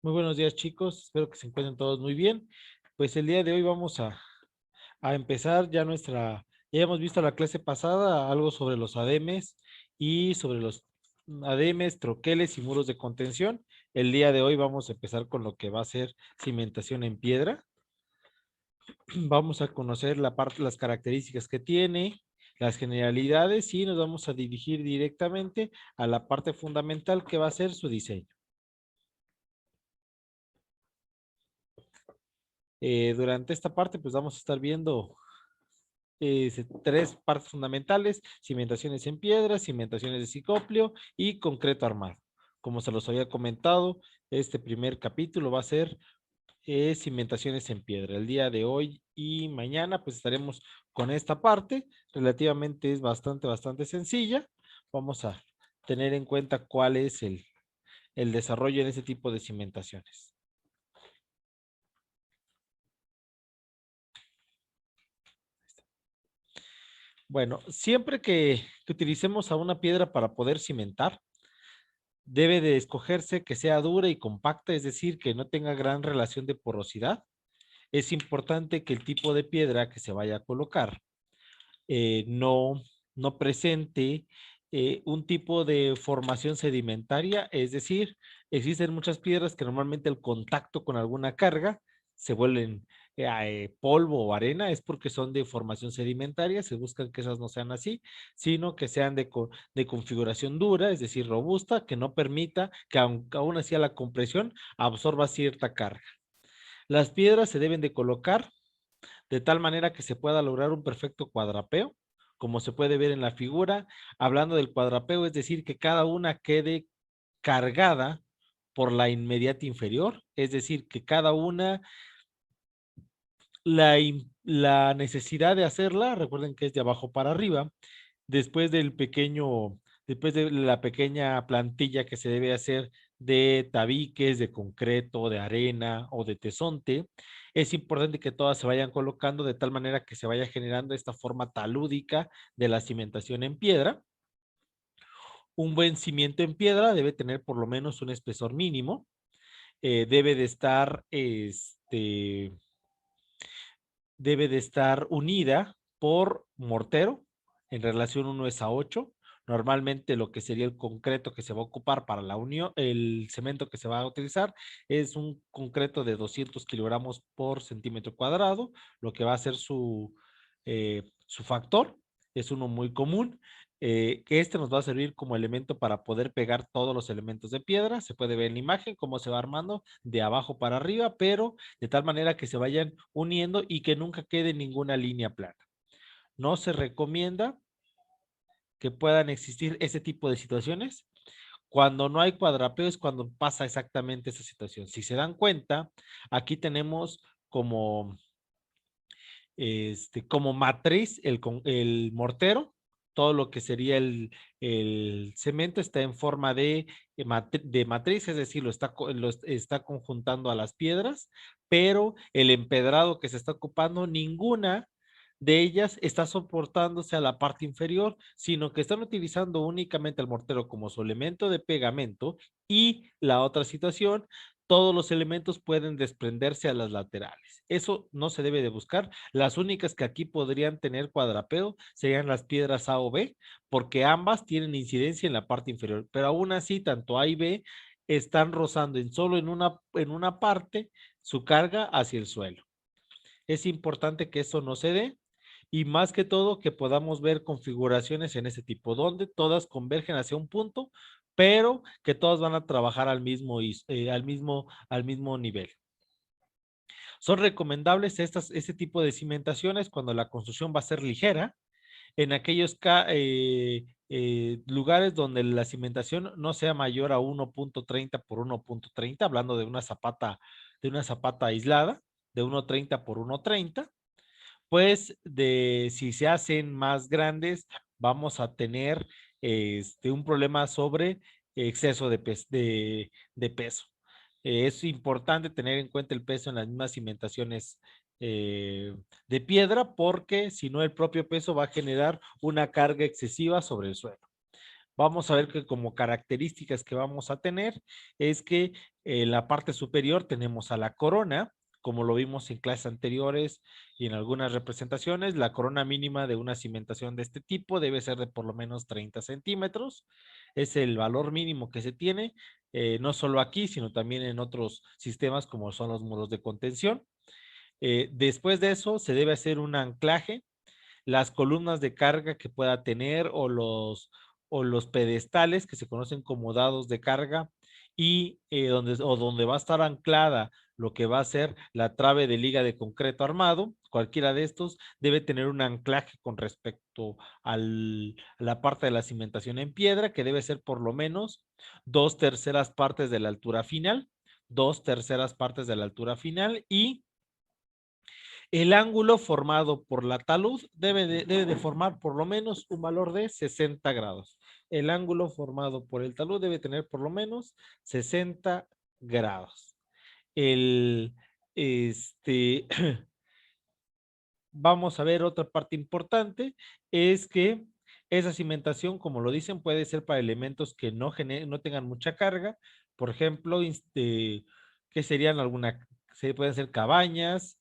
Muy buenos días, chicos. Espero que se encuentren todos muy bien. Pues el día de hoy vamos a empezar ya ya hemos visto la clase pasada algo sobre los ademes y sobre los ademes, troqueles y muros de contención. El día de hoy vamos a empezar con lo que va a ser cimentación en piedra. Vamos a conocer las características que tiene, las generalidades y nos vamos a dirigir directamente a la parte fundamental que va a ser su diseño. Durante esta parte, pues vamos a estar viendo tres partes fundamentales: cimentaciones en piedra, cimentaciones de ciclopio y concreto armado. Como se los había comentado, este primer capítulo va a ser cimentaciones en piedra. El día de hoy y mañana, pues estaremos con esta parte. Relativamente es bastante sencilla. Vamos a tener en cuenta cuál es el desarrollo en ese tipo de cimentaciones. Bueno, siempre que utilicemos a una piedra para poder cimentar, debe de escogerse que sea dura y compacta, es decir, que no tenga gran relación de porosidad. Es importante que el tipo de piedra que se vaya a colocar no presente un tipo de formación sedimentaria, es decir, existen muchas piedras que normalmente el contacto con alguna carga se vuelven polvo o arena, es porque son de formación sedimentaria. Se buscan que esas no sean así, sino que sean de configuración dura, es decir, robusta, que no permita que aún así a la compresión absorba cierta carga. Las piedras se deben de colocar de tal manera que se pueda lograr un perfecto cuadrapeo, como se puede ver en la figura. Hablando del cuadrapeo, es decir, que cada una quede cargada por la inmediata inferior, es decir, que cada una, la necesidad de hacerla, recuerden que es de abajo para arriba, después después de la pequeña plantilla que se debe hacer de tabiques, de concreto, de arena o de tesonte, es importante que todas se vayan colocando de tal manera que se vaya generando esta forma talúdica de la cimentación en piedra. Un buen cimiento en piedra debe tener por lo menos un espesor mínimo, debe de estar, debe de estar unida por mortero en relación 1:8. Normalmente lo que sería el concreto que se va a ocupar para la unión, el cemento que se va a utilizar es un concreto de 200 kilogramos por centímetro cuadrado. Lo que va a ser su factor es uno muy común, que este nos va a servir como elemento para poder pegar todos los elementos de piedra. Se puede ver en la imagen cómo se va armando de abajo para arriba, pero de tal manera que se vayan uniendo y que nunca quede ninguna línea plana. No se recomienda que puedan existir ese tipo de situaciones. Cuando no hay cuadrapeo es cuando pasa exactamente esa situación. Si se dan cuenta, aquí tenemos como matriz el mortero. Todo lo que sería el cemento está en forma de matriz, es decir, lo está conjuntando a las piedras, pero el empedrado que se está ocupando, ninguna de ellas está soportándose a la parte inferior, sino que están utilizando únicamente el mortero como su elemento de pegamento. Y la otra situación, todos los elementos pueden desprenderse a las laterales. Eso no se debe de buscar. Las únicas que aquí podrían tener cuadrapeo serían las piedras A o B, porque ambas tienen incidencia en la parte inferior, pero aún así tanto A y B están rozando solo en una parte su carga hacia el suelo. Es importante que eso no se dé, y más que todo que podamos ver configuraciones en ese tipo donde todas convergen hacia un punto, pero que todas van a trabajar al mismo nivel. Son recomendables este tipo de cimentaciones cuando la construcción va a ser ligera, en aquellos lugares donde la cimentación no sea mayor a 1.30 por 1.30, hablando de una zapata aislada, de 1.30 por 1.30. Pues si se hacen más grandes, vamos a tener un problema sobre exceso de peso. Es importante tener en cuenta el peso en las mismas cimentaciones de piedra, porque si no, el propio peso va a generar una carga excesiva sobre el suelo. vamos a ver que como características que vamos a tener es que en la parte superior tenemos a la corona, como lo vimos en clases anteriores y en algunas representaciones, la corona mínima de una cimentación de este tipo debe ser de por lo menos 30 centímetros. Es el valor mínimo que se tiene, no solo aquí, sino también en otros sistemas como son los muros de contención. Después de eso, se debe hacer un anclaje. Las columnas de carga que pueda tener o los pedestales que se conocen como dados de carga y donde va a estar anclada lo que va a ser la trave de liga de concreto armado, cualquiera de estos debe tener un anclaje con respecto a la parte de la cimentación en piedra, que debe ser por lo menos 2/3 partes de la altura final, 2/3 partes de la altura final y el ángulo formado por la talud debe de formar por lo menos un valor de 60 grados. El ángulo formado por el talud debe tener por lo menos 60 grados. El, este, vamos a ver otra parte importante, es que esa cimentación, como lo dicen, puede ser para elementos que no tengan mucha carga. Por ejemplo, que serían pueden ser cabañas,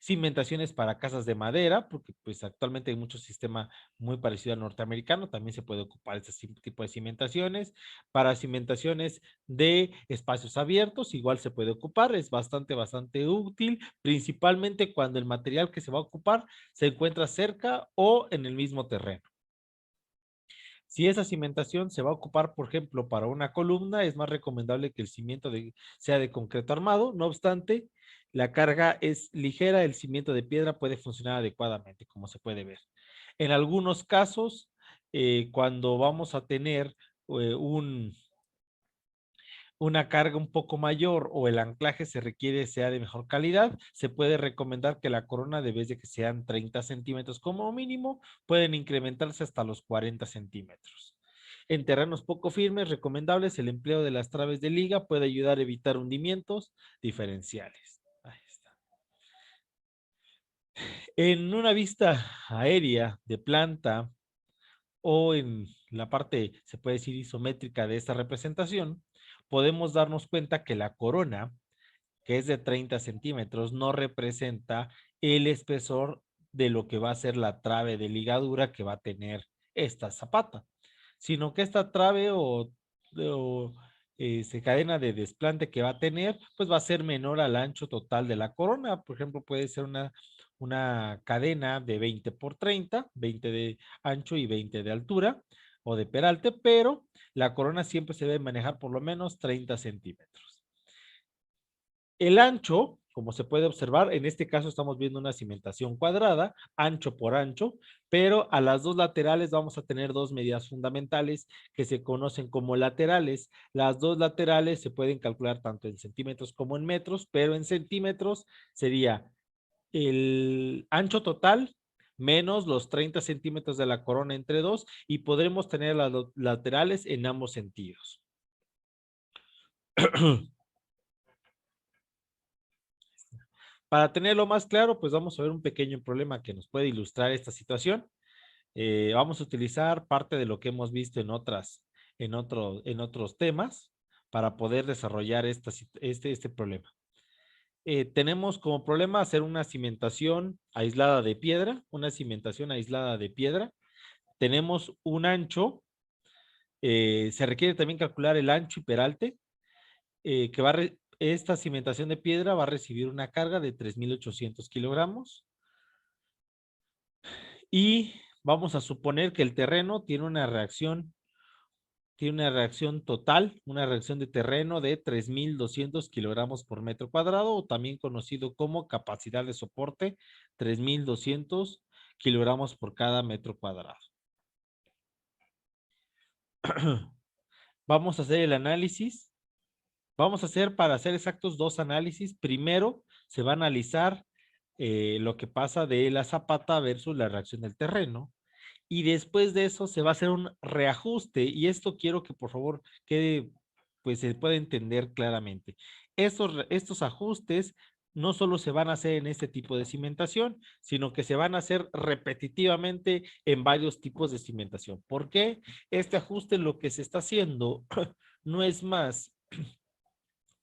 cimentaciones para casas de madera, porque pues actualmente hay mucho sistema muy parecido al norteamericano, también se puede ocupar este tipo de cimentaciones. Para cimentaciones de espacios abiertos, igual se puede ocupar, es bastante útil, principalmente cuando el material que se va a ocupar se encuentra cerca o en el mismo terreno. Si esa cimentación se va a ocupar, por ejemplo, para una columna, es más recomendable que el cimiento sea de concreto armado. No obstante, la carga es ligera, el cimiento de piedra puede funcionar adecuadamente, como se puede ver. En algunos casos, cuando vamos a tener una carga un poco mayor o el anclaje se requiere sea de mejor calidad, se puede recomendar que la corona, de vez de que sean 30 centímetros como mínimo, pueden incrementarse hasta los 40 centímetros. En terrenos poco firmes, recomendables, el empleo de las traves de liga puede ayudar a evitar hundimientos diferenciales. Ahí está. En una vista aérea de planta o en la parte, se puede decir, isométrica de esta representación, podemos darnos cuenta que la corona, que es de 30 centímetros, no representa el espesor de lo que va a ser la trave de ligadura que va a tener esta zapata, sino que esta trave o cadena de desplante que va a tener, pues va a ser menor al ancho total de la corona. Por ejemplo, puede ser una cadena de 20 por 30, 20 de ancho y 20 de altura o de peralte, pero la corona siempre se debe manejar por lo menos 30 centímetros. El ancho, como se puede observar, en este caso estamos viendo una cimentación cuadrada, ancho por ancho, pero a las dos laterales vamos a tener dos medidas fundamentales que se conocen como laterales. Las dos laterales se pueden calcular tanto en centímetros como en metros, pero en centímetros sería el ancho total menos los 30 centímetros de la corona entre dos y podremos tener las laterales en ambos sentidos. Para tenerlo más claro, pues vamos a ver un pequeño problema que nos puede ilustrar esta situación. Vamos a utilizar parte de lo que hemos visto en otros temas para poder desarrollar este problema. Tenemos como problema hacer una cimentación aislada de piedra, Tenemos un ancho, se requiere también calcular el ancho y peralte, esta cimentación de piedra va a recibir una carga de 3,800 kilogramos y vamos a suponer que el terreno tiene una reacción total, una reacción de terreno de 3,200 kilogramos por metro cuadrado, o también conocido como capacidad de soporte, 3,200 kilogramos por cada metro cuadrado. Vamos a hacer el análisis. Vamos a hacer, para ser exactos, dos análisis. Primero, se va a analizar lo que pasa de la zapata versus la reacción del terreno. Y después de eso se va a hacer un reajuste. Y esto quiero que por favor quede, pues se pueda entender claramente. Estos ajustes no solo se van a hacer en este tipo de cimentación, sino que se van a hacer repetitivamente en varios tipos de cimentación. ¿Por qué? Este ajuste lo que se está haciendo no es más,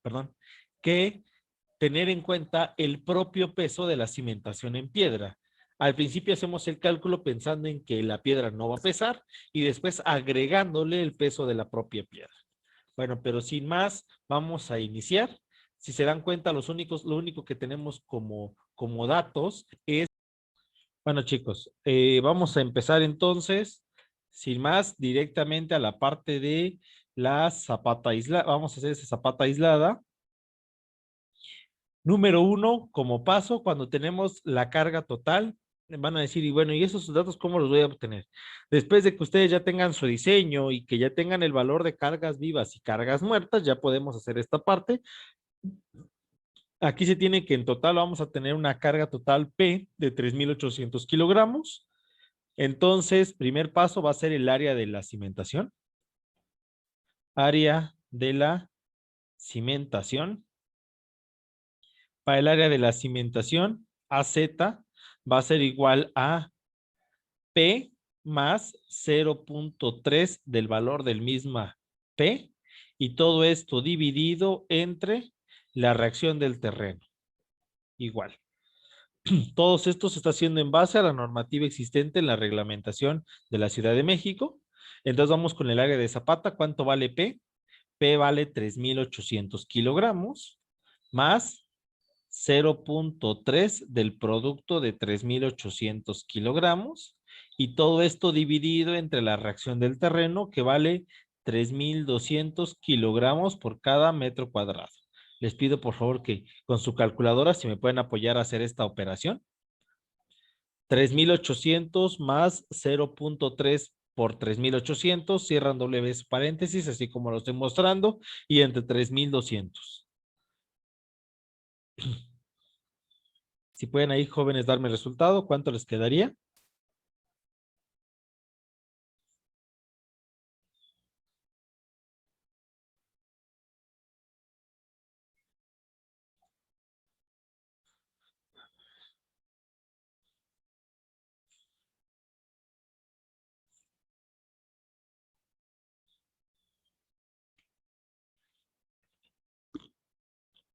perdón, que tener en cuenta el propio peso de la cimentación en piedra. Al principio hacemos el cálculo pensando en que la piedra no va a pesar y después agregándole el peso de la propia piedra. Bueno, pero sin más, vamos a iniciar. Si se dan cuenta, lo único que tenemos como datos es, bueno chicos, vamos a empezar entonces, sin más, directamente a la parte de la zapata aislada. Vamos a hacer esa zapata aislada. Número uno, como paso, cuando tenemos la carga total, van a decir, y bueno, ¿y esos datos cómo los voy a obtener? Después de que ustedes ya tengan su diseño y que ya tengan el valor de cargas vivas y cargas muertas, ya podemos hacer esta parte. Aquí se tiene que en total vamos a tener una carga total P de 3.800 kilogramos. Entonces, primer paso va a ser el área de la cimentación. Área de la cimentación. Para el área de la cimentación, AZ va a ser igual a P más 0.3 del valor del misma P, y todo esto dividido entre la reacción del terreno. Igual. Todos esto se está haciendo en base a la normativa existente en la reglamentación de la Ciudad de México. Entonces vamos con el área de Zapata. ¿Cuánto vale P? P vale 3.800 kilogramos más 0.3 del producto de 3.800 kilogramos, y todo esto dividido entre la reacción del terreno, que vale 3.200 kilogramos por cada metro cuadrado. Les pido por favor que con su calculadora, si me pueden apoyar a hacer esta operación. 3.800 más 0.3 por 3.800, cierran doble vez paréntesis, así como lo estoy mostrando, y entre 3.200. Si pueden ahí, jóvenes, darme el resultado, ¿cuánto les quedaría?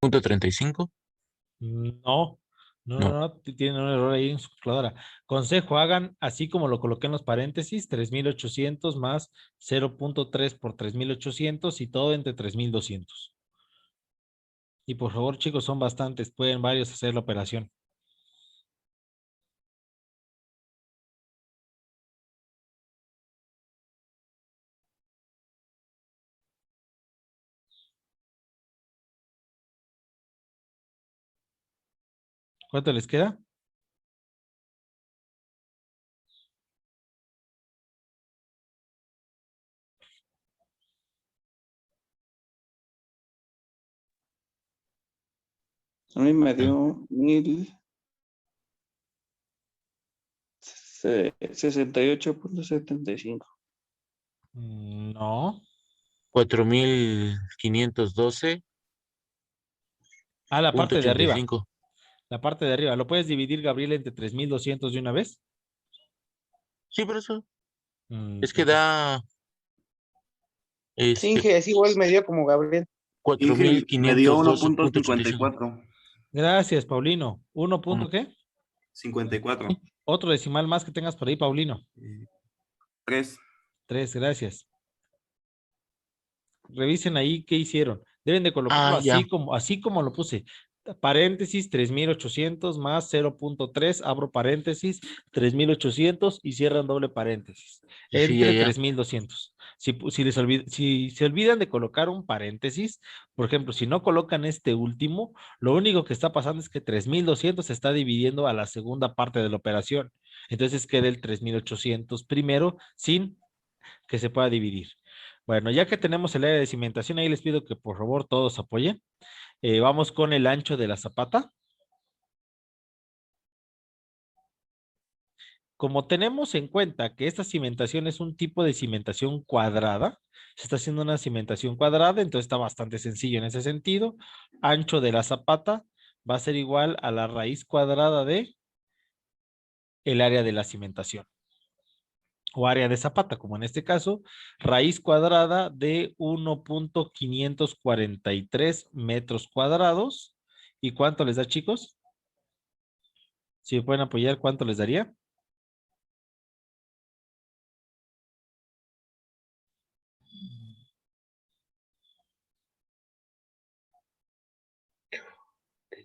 Punto 35. No, no, no, No. no, tienen un error ahí en su calculadora. Consejo, hagan así como lo coloqué en los paréntesis, 3.800 más 0.3 por 3.800 y todo entre 3.200. Y por favor, chicos, son bastantes, pueden varios hacer la operación. ¿Cuánto les queda? A mí me Ah, dio 1,068.75. No. 4.512.85. Ah, la parte de arriba. La parte de arriba. ¿Lo puedes dividir, Gabriel, entre 3.200 de una vez? Sí, por eso. Es que Perfecto. da Sí, este Inge, es igual me dio como Gabriel. Inge me dio 4.512.85. 1.54. Gracias, Paulino. ¿Uno Mm, punto qué? 54. Otro decimal más que tengas por ahí, Paulino. 3. 3, gracias. Revisen ahí qué hicieron. Deben de colocarlo Ah, ya. así como lo puse. Paréntesis 3.800 más 0.3, abro paréntesis 3.800 y cierran doble paréntesis Sí, ya, entre ya. 3.200. Si se olvidan de colocar un paréntesis, por ejemplo, si no colocan este último, lo único que está pasando es que 3.200 se está dividiendo a la segunda parte de la operación. Entonces queda el 3.800 primero sin que se pueda dividir. Bueno, ya que tenemos el área de cimentación, ahí les pido que por favor todos apoyen. Vamos con el ancho de la zapata. Como tenemos en cuenta que esta cimentación es un tipo de cimentación cuadrada, se está haciendo una cimentación cuadrada, entonces está bastante sencillo en ese sentido. Ancho de la zapata va a ser igual a la raíz cuadrada de el área de la cimentación o área de zapata, como en este caso, raíz cuadrada de 1.543 metros cuadrados. ¿Y cuánto les da, chicos? Si me pueden apoyar, ¿cuánto les daría?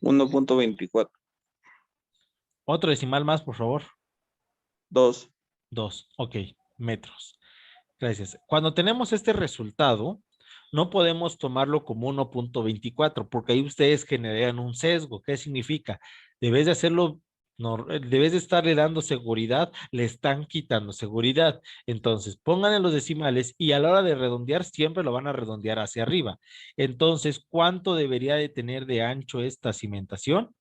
$1.24. Otro decimal más, por favor. 2. 2, ok, metros. Gracias. Cuando tenemos este resultado, no podemos tomarlo como 1.24 porque ahí ustedes generan un sesgo. ¿Qué significa? Debes de hacerlo, no, debes de estarle dando seguridad, le están quitando seguridad. Entonces, pongan en los decimales y a la hora de redondear, siempre lo van a redondear hacia arriba. Entonces, ¿cuánto debería de tener de ancho esta cimentación?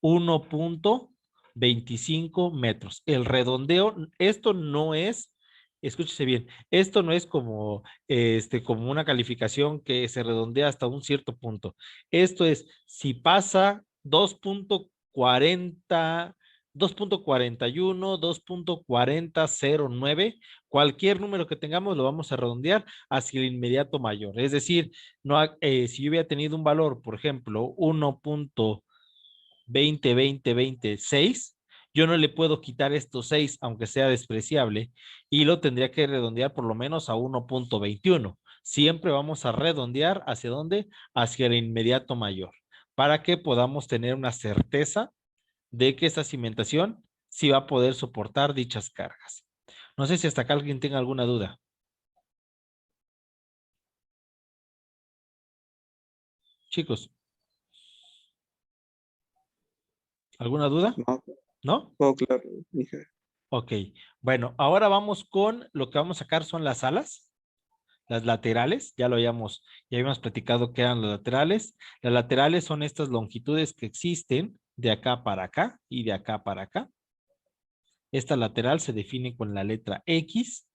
1.25 metros. El redondeo, esto no es, escúchese bien, esto no es como, como una calificación que se redondea hasta un cierto punto. Esto es, si pasa 2.40, 2.41, 2.4009, cualquier número que tengamos lo vamos a redondear hacia el inmediato mayor. Es decir, no, si yo hubiera tenido un valor, por ejemplo, 1.20, 20, 26, yo no le puedo quitar estos 6, aunque sea despreciable, y lo tendría que redondear por lo menos a 1.21. Siempre vamos a redondear hacia dónde? Hacia el inmediato mayor, para que podamos tener una certeza de que esta cimentación sí va a poder soportar dichas cargas. No sé si hasta acá alguien tenga alguna duda. Chicos, ¿alguna duda? No, ¿No? todo claro, dije. Ok, bueno, ahora vamos con lo que vamos a sacar son las alas, las laterales, ya habíamos platicado que eran las laterales. Las laterales son estas longitudes que existen de acá para acá y de acá para acá. Esta lateral se define con la letra X.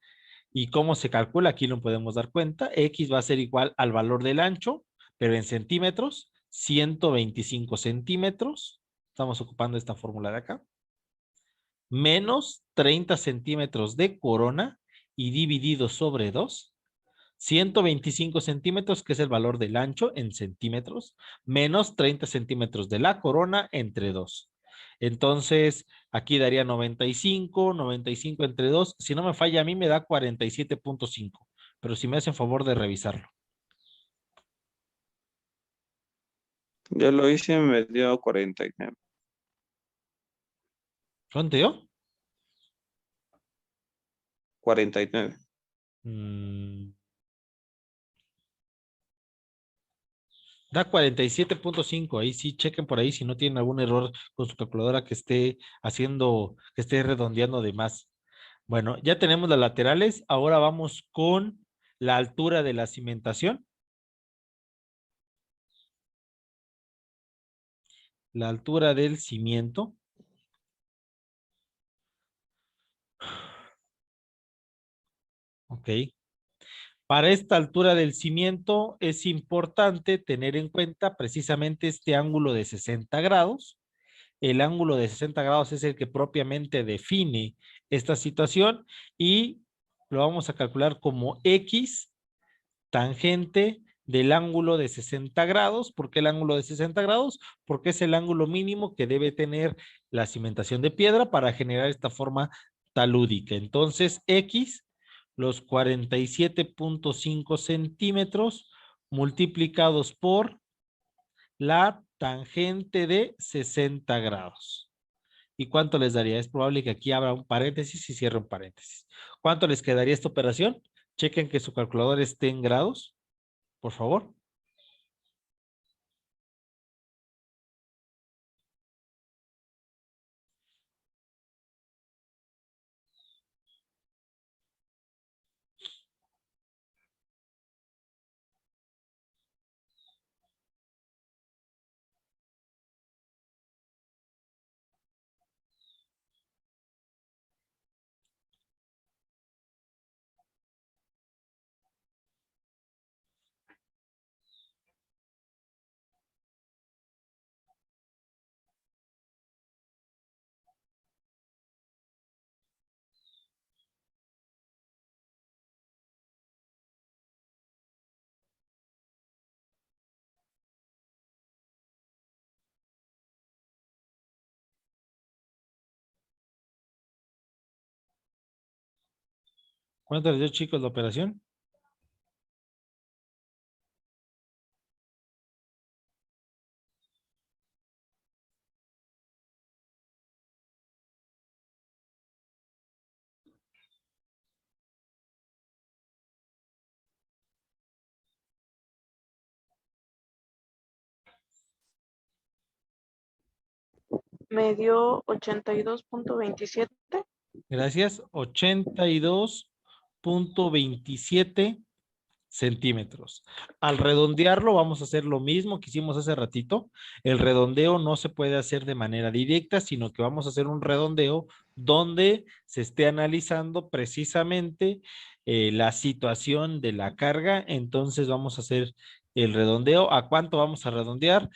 ¿Y cómo se calcula? Aquí lo podemos dar cuenta. X va a ser igual al valor del ancho, pero en centímetros, 125 centímetros. Estamos ocupando esta fórmula de acá. Menos 30 centímetros de corona y dividido sobre 2. 125 centímetros, que es el valor del ancho en centímetros, menos 30 centímetros de la corona entre 2. Entonces, aquí daría 95, 95 entre 2. Si no me falla, a mí me da 47.5. Pero si me hacen favor de revisarlo. Ya lo hice, me dio 49. ¿Cuánto dio? 49. Mm, Da 47.5. Ahí sí, chequen por ahí si no tienen algún error con su calculadora que esté haciendo, que esté redondeando de más. Bueno, ya tenemos las laterales. Ahora vamos con la altura de la cimentación. La altura del cimiento. Ok. Para esta altura del cimiento es importante tener en cuenta precisamente este ángulo de 60 grados. El ángulo de 60 grados es el que propiamente define esta situación y lo vamos a calcular como X tangente del ángulo de 60 grados. ¿Por qué el ángulo de 60 grados? Porque es el ángulo mínimo que debe tener la cimentación de piedra para generar esta forma talúdica. Entonces, X, los 47.5 centímetros multiplicados por la tangente de 60 grados. ¿Y cuánto les daría? Es probable que aquí abra un paréntesis y cierre un paréntesis. ¿Cuánto les quedaría esta operación? Chequen que su calculador esté en grados, por favor. ¿Cuánto les dio, chicos, la operación? Me dio 82.27. Gracias. 82.27 centímetros. Al redondearlo vamos a hacer lo mismo que hicimos hace ratito. El redondeo no se puede hacer de manera directa, sino que vamos a hacer un redondeo donde se esté analizando precisamente la situación de la carga. Entonces vamos a hacer el redondeo. ¿A cuánto vamos a redondear?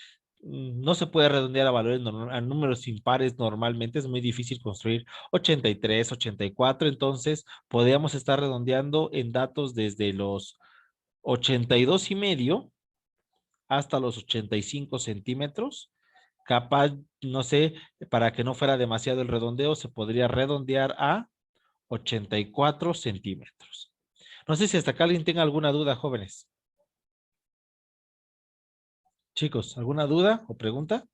No se puede redondear a valores, a números impares normalmente, es muy difícil construir 83, 84, entonces podríamos estar redondeando en datos desde los 82.5 hasta los 85 centímetros. Capaz, no sé, para que no fuera demasiado el redondeo, se podría redondear a 84 centímetros. No sé si hasta acá alguien tenga alguna duda, jóvenes. Chicos, ¿alguna duda o pregunta?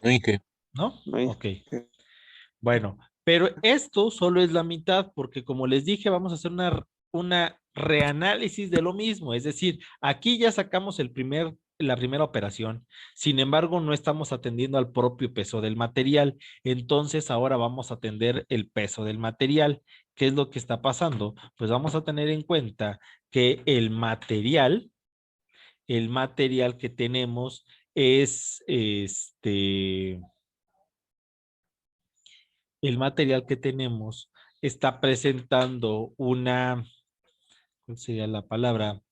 No dije. ¿No? Ahí. Ok. Bueno, pero esto solo es la mitad, porque como les dije, vamos a hacer una reanálisis de lo mismo. Es decir, aquí ya sacamos la primera operación. Sin embargo, no estamos atendiendo al propio peso del material. Entonces, ahora vamos a atender el peso del material. ¿Qué es lo que está pasando? Pues vamos a tener en cuenta que el material que tenemos es el material que tenemos está presentando ¿cuál sería la palabra?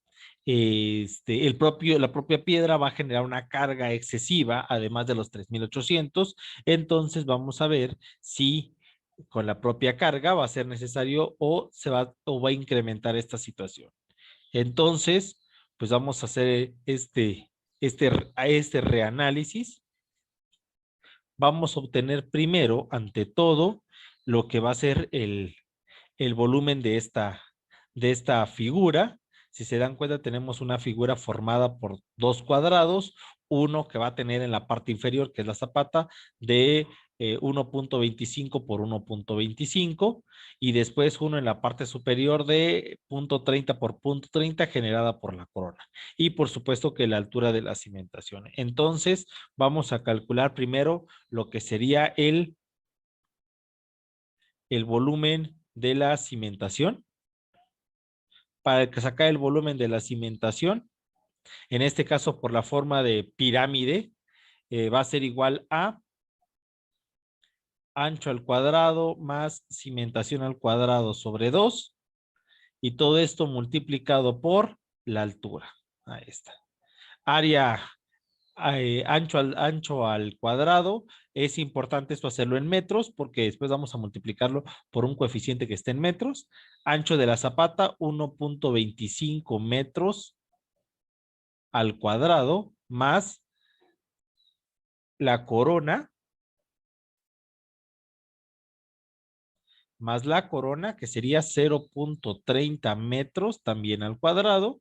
La propia piedra va a generar una carga excesiva, además de los 3.800. Entonces vamos a ver si con la propia carga va a ser necesario o va a incrementar esta situación. Entonces, pues vamos a hacer este reanálisis. Vamos a obtener primero, ante todo, lo que va a ser el volumen de esta figura. Si se dan cuenta, tenemos una figura formada por dos cuadrados, uno que va a tener en la parte inferior, que es la zapata, de 1.25 por 1.25, y después uno en la parte superior de 0.30 por 0.30 generada por la corona. Y por supuesto que la altura de la cimentación. Entonces, vamos a calcular primero lo que sería el volumen de la cimentación. Para que sacar el volumen de la cimentación, en este caso por la forma de pirámide, va a ser igual a ancho al cuadrado más cimentación al cuadrado sobre 2, y todo esto multiplicado por la altura. Ahí está. Área ancho al cuadrado. Es importante esto hacerlo en metros, porque después vamos a multiplicarlo por un coeficiente que esté en metros. Ancho de la zapata, 1.25 metros al cuadrado, más la corona, que sería 0.30 metros también al cuadrado,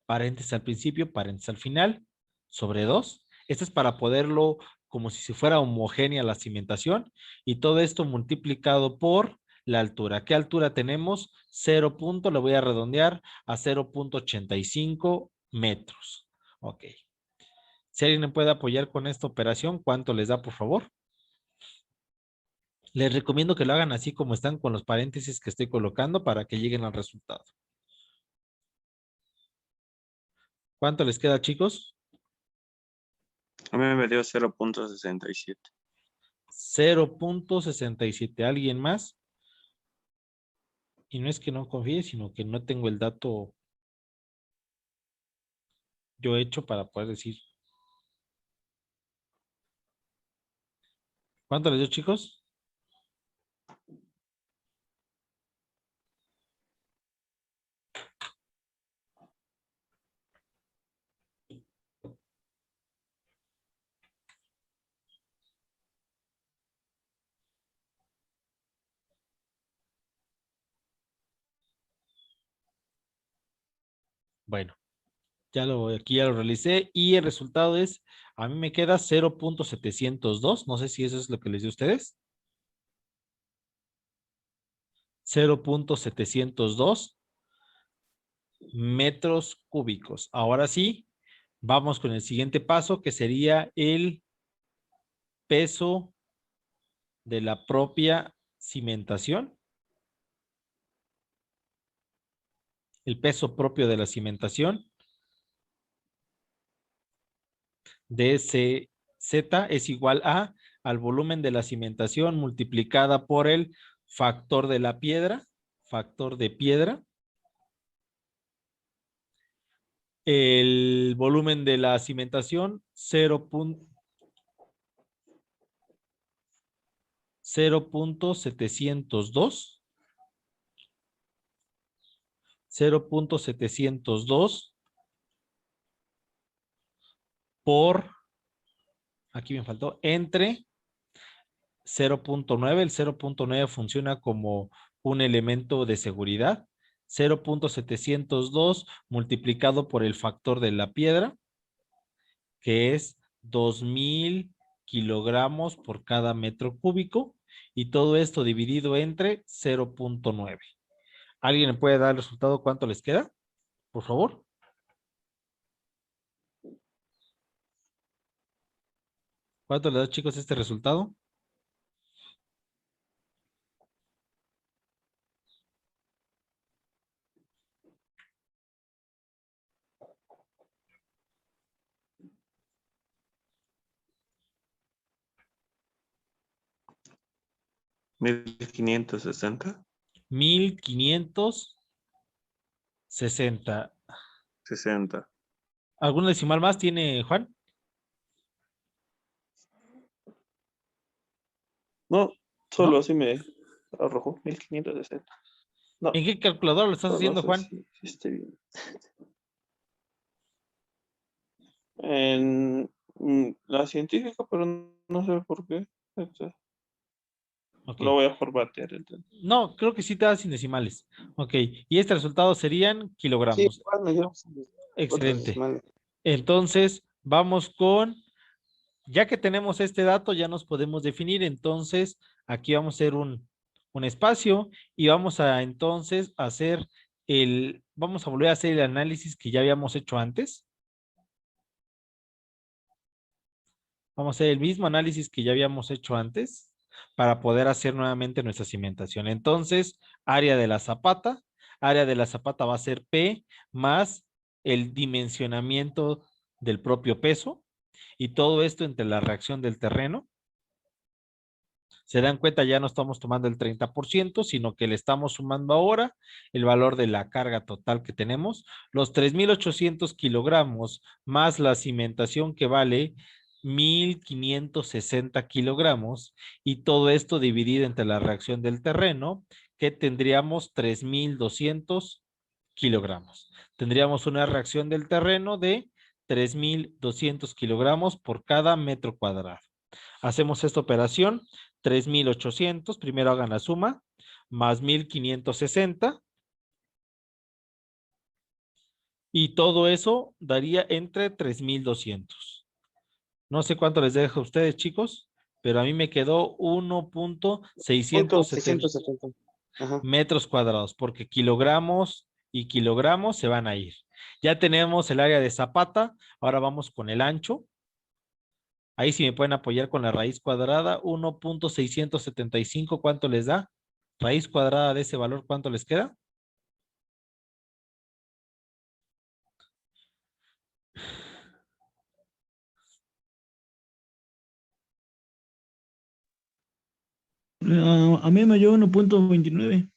paréntesis al principio, paréntesis al final, sobre 2. Esto es para poderlo, como si fuera homogénea la cimentación, y todo esto multiplicado por la altura. ¿Qué altura tenemos? 0. Le voy a redondear a 0.85 metros. Ok. Si alguien me puede apoyar con esta operación, ¿cuánto les da, por favor? Les recomiendo que lo hagan así como están, con los paréntesis que estoy colocando, para que lleguen al resultado. ¿Cuánto les queda, chicos? A mí me dio 0.67. 0.67. ¿Alguien más? Y no es que no confíe, sino que no tengo el dato yo hecho para poder decir. ¿Cuánto les dio, chicos? Bueno, aquí ya lo realicé y el resultado es, a mí me queda 0.702. No sé si eso es lo que les dio a ustedes. 0.702 metros cúbicos. Ahora sí, vamos con el siguiente paso, que sería el peso de la propia cimentación. El peso propio de la cimentación. DCZ es igual al volumen de la cimentación multiplicada por el factor de la piedra, factor de piedra. El volumen de la cimentación 0.702. 0.702 por, aquí me faltó, entre 0.9. El 0.9 funciona como un elemento de seguridad. 0.702 multiplicado por el factor de la piedra, que es 2000 kilogramos por cada metro cúbico, y todo esto dividido entre 0.9. ¿Alguien me puede dar el resultado? ¿Cuánto les queda? Por favor. ¿Cuánto le da, chicos, este resultado? ¿1560? 1560. 60. ¿Algún decimal más tiene Juan? No, solo ¿No? así me arrojó 1560. No, ¿En qué calculadora lo estás solo haciendo, eso Juan? sí, sí estoy bien. En la científica, pero no sé por qué. Ok. Lo voy a formatear. Entonces. No, creo que sí te da sin decimales. Ok. Y este resultado serían Sí, kilogramos. igual me dio otros Excelente. decimales. Entonces, vamos con, ya que tenemos este dato, ya nos podemos definir. Entonces, aquí vamos a hacer un espacio y vamos a entonces hacer vamos a volver a hacer el análisis que ya habíamos hecho antes. Vamos a hacer el mismo análisis que ya habíamos hecho antes para poder hacer nuevamente nuestra cimentación. Entonces, área de la zapata va a ser P más el dimensionamiento del propio peso, y todo esto entre la reacción del terreno. Se dan cuenta, ya no estamos tomando el 30%, sino que le estamos sumando ahora el valor de la carga total que tenemos, los 3,800 kilogramos más la cimentación que vale 1,560 kilogramos, y todo esto dividido entre la reacción del terreno, que tendríamos 3,200 kilogramos. Tendríamos una reacción del terreno de 3,200 kilogramos por cada metro cuadrado. Hacemos esta operación, 3,800, primero hagan la suma, más 1,560, y todo eso daría entre 3,200. No sé cuánto les dejo a ustedes, chicos, pero a mí me quedó Punto 1,670 670. Ajá. metros cuadrados, porque kilogramos y kilogramos se van a ir. Ya tenemos el área de zapata, ahora vamos con el ancho. Ahí sí me pueden apoyar con la raíz cuadrada, 1,675, ¿cuánto les da? Raíz cuadrada de ese valor, ¿cuánto les queda? A mí me dio 1.29.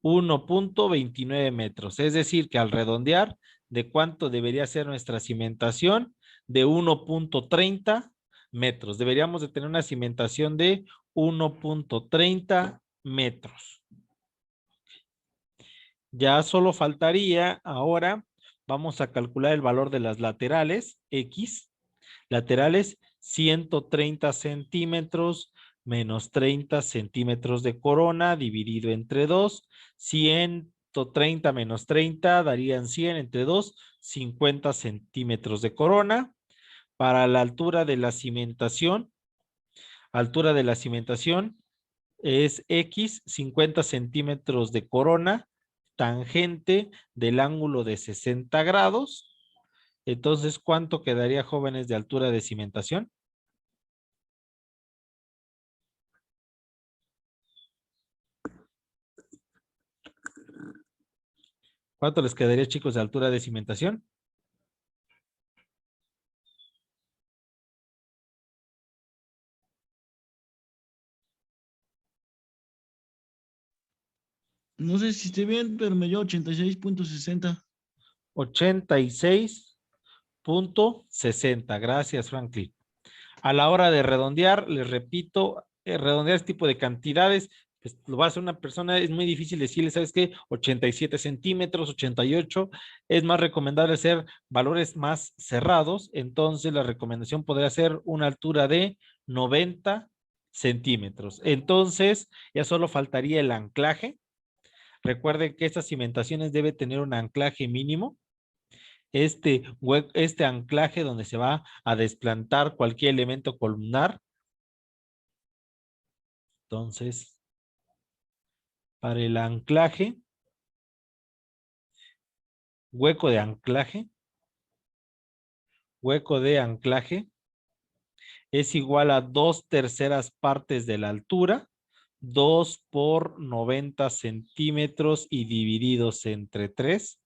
1,29 metros. Es decir, que al redondear, ¿de cuánto debería ser nuestra cimentación? De 1,30 metros. Deberíamos de tener una cimentación de 1,30 metros. Ya solo faltaría ahora, vamos a calcular el valor de las laterales, X. Laterales, 130 centímetros menos 30 centímetros de corona dividido entre 2, 100 30 menos 30 darían 100 entre 2, 50 centímetros de corona. Para la altura de la cimentación es X, 50 centímetros de corona, tangente del ángulo de 60 grados. Entonces, ¿cuánto quedaría, jóvenes, de altura de cimentación? ¿Cuánto les quedaría, chicos, de altura de cimentación? No sé si esté bien, pero me dio 86.60. 86.60. Gracias, Franklin. A la hora de redondear, les repito, redondear este tipo de cantidades, pues lo va a hacer una persona, es muy difícil decirle, ¿sabes qué? 87 centímetros, 88. Es más recomendable hacer valores más cerrados. Entonces, la recomendación podría ser una altura de 90 centímetros. Entonces, ya solo faltaría el anclaje. Recuerden que estas cimentaciones deben tener un anclaje mínimo. Este anclaje donde se va a desplantar cualquier elemento columnar. Entonces, para el anclaje, hueco de anclaje es igual a 2/3 partes de la altura, 2 por 90 centímetros y divididos entre 3.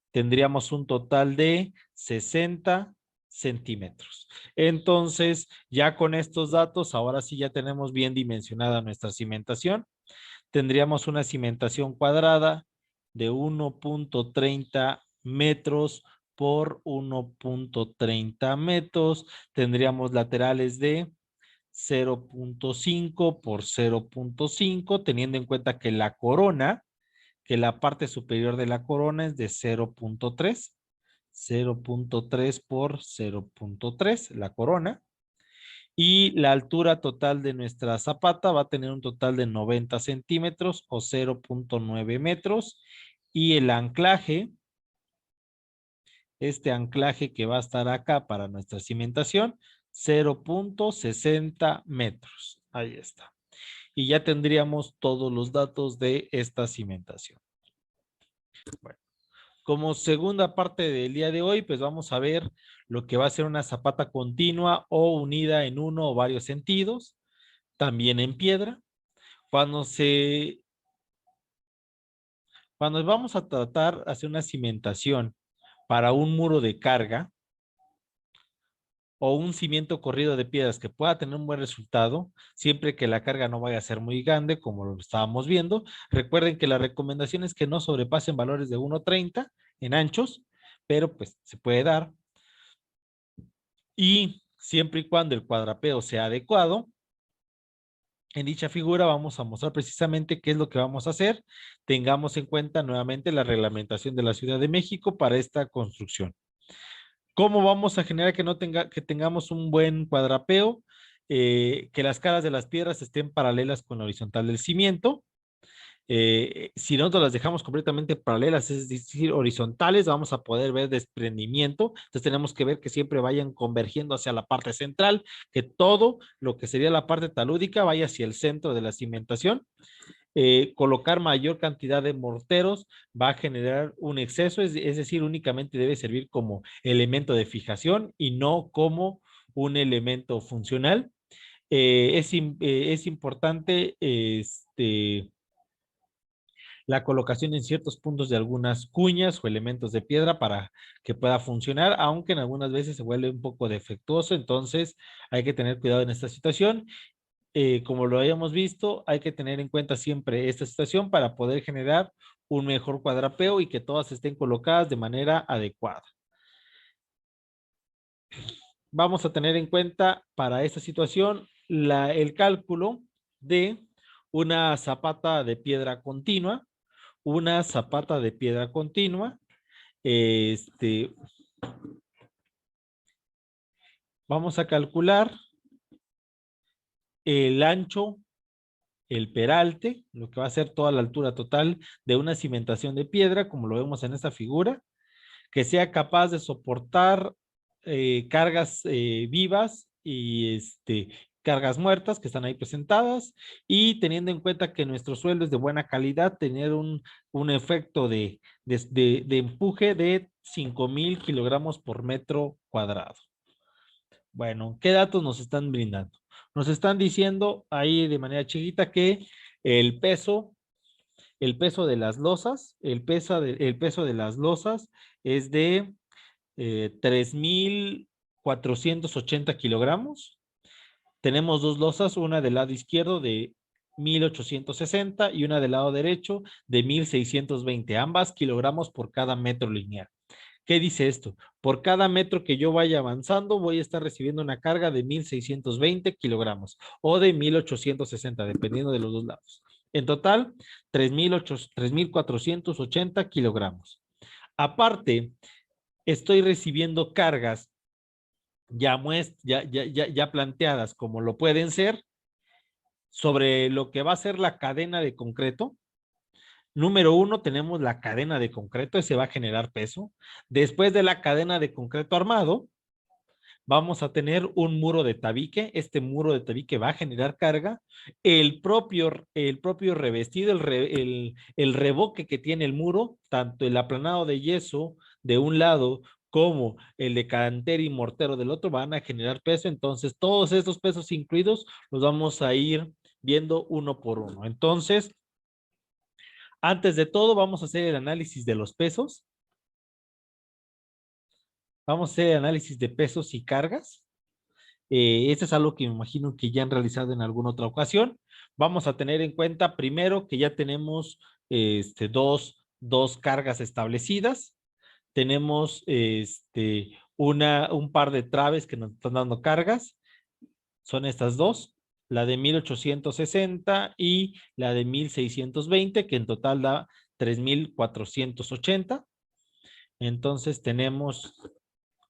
Tendríamos un total de 60 centímetros. Entonces, ya con estos datos, ahora sí ya tenemos bien dimensionada nuestra cimentación. Tendríamos una cimentación cuadrada de 1.30 metros por 1.30 metros. Tendríamos laterales de 0.5 por 0.5, teniendo en cuenta que la parte superior de la corona es de 0.3. 0.3 por 0.3, la corona. Y la altura total de nuestra zapata va a tener un total de 90 centímetros o 0.9 metros. Y el anclaje, este anclaje que va a estar acá para nuestra cimentación, 0.60 metros. Ahí está. Y ya tendríamos todos los datos de esta cimentación. Bueno, como segunda parte del día de hoy, pues vamos a ver lo que va a ser una zapata continua o unida en uno o varios sentidos, también en piedra. Cuando vamos a tratar de hacer una cimentación para un muro de carga o un cimiento corrido de piedras que pueda tener un buen resultado, siempre que la carga no vaya a ser muy grande, como lo estábamos viendo. Recuerden que la recomendación es que no sobrepasen valores de 1.30 en anchos, pero pues se puede dar. Y siempre y cuando el cuadrapeo sea adecuado, en dicha figura vamos a mostrar precisamente qué es lo que vamos a hacer. Tengamos en cuenta nuevamente la reglamentación de la Ciudad de México para esta construcción. ¿Cómo vamos a generar que tengamos un buen cuadrapeo? Que las caras de las piedras estén paralelas con la horizontal del cimiento. Si nosotros las dejamos completamente paralelas, es decir, horizontales, vamos a poder ver desprendimiento. Entonces tenemos que ver que siempre vayan convergiendo hacia la parte central, que todo lo que sería la parte talúdica vaya hacia el centro de la cimentación. Colocar mayor cantidad de morteros va a generar un exceso, es decir, únicamente debe servir como elemento de fijación y no como un elemento funcional. Es importante la colocación en ciertos puntos de algunas cuñas o elementos de piedra para que pueda funcionar, aunque en algunas veces se vuelve un poco defectuoso, entonces hay que tener cuidado en esta situación. Como lo habíamos visto, hay que tener en cuenta siempre esta situación para poder generar un mejor cuadrapeo y que todas estén colocadas de manera adecuada. Vamos a tener en cuenta para esta situación el cálculo de una zapata de piedra continua. Una zapata de piedra continua. Vamos a calcular el ancho el peralte, lo que va a ser toda la altura total de una cimentación de piedra, como lo vemos en esta figura, que sea capaz de soportar cargas vivas y cargas muertas que están ahí presentadas, y teniendo en cuenta que nuestro suelo es de buena calidad, tener un efecto de empuje de 5,000 kilogramos por metro cuadrado. Bueno, ¿qué datos nos están brindando? Nos están diciendo ahí de manera chiquita que el peso de las losas, el peso de las losas es de 3,480 kilogramos. Tenemos dos losas, una del lado izquierdo de 1,860 y una del lado derecho de 1,620, ambas kilogramos por cada metro lineal. ¿Qué dice esto? Por cada metro que yo vaya avanzando, voy a estar recibiendo una carga de 1,620 kilogramos o de 1,860, dependiendo de los dos lados. En total, 3,480 kilogramos. Aparte, estoy recibiendo cargas ya planteadas, como lo pueden ser, sobre lo que va a ser la cadena de concreto. Número 1, tenemos la cadena de concreto, ese va a generar peso. Después de la cadena de concreto armado, vamos a tener un muro de tabique. Este muro de tabique va a generar carga. El propio revestido, el revoque que tiene el muro, tanto el aplanado de yeso de un lado como el de cantera y mortero del otro, van a generar peso. Entonces, todos estos pesos incluidos los vamos a ir viendo uno por uno. Entonces, antes de todo, vamos a hacer el análisis de los pesos. Vamos a hacer el análisis de pesos y cargas. Esto es algo que me imagino que ya han realizado en alguna otra ocasión. Vamos a tener en cuenta primero que ya tenemos dos cargas establecidas. Tenemos un par de traves que nos están dando cargas. Son estas dos, la de 1,860 y la de 1,620, que en total da 3,480. Entonces tenemos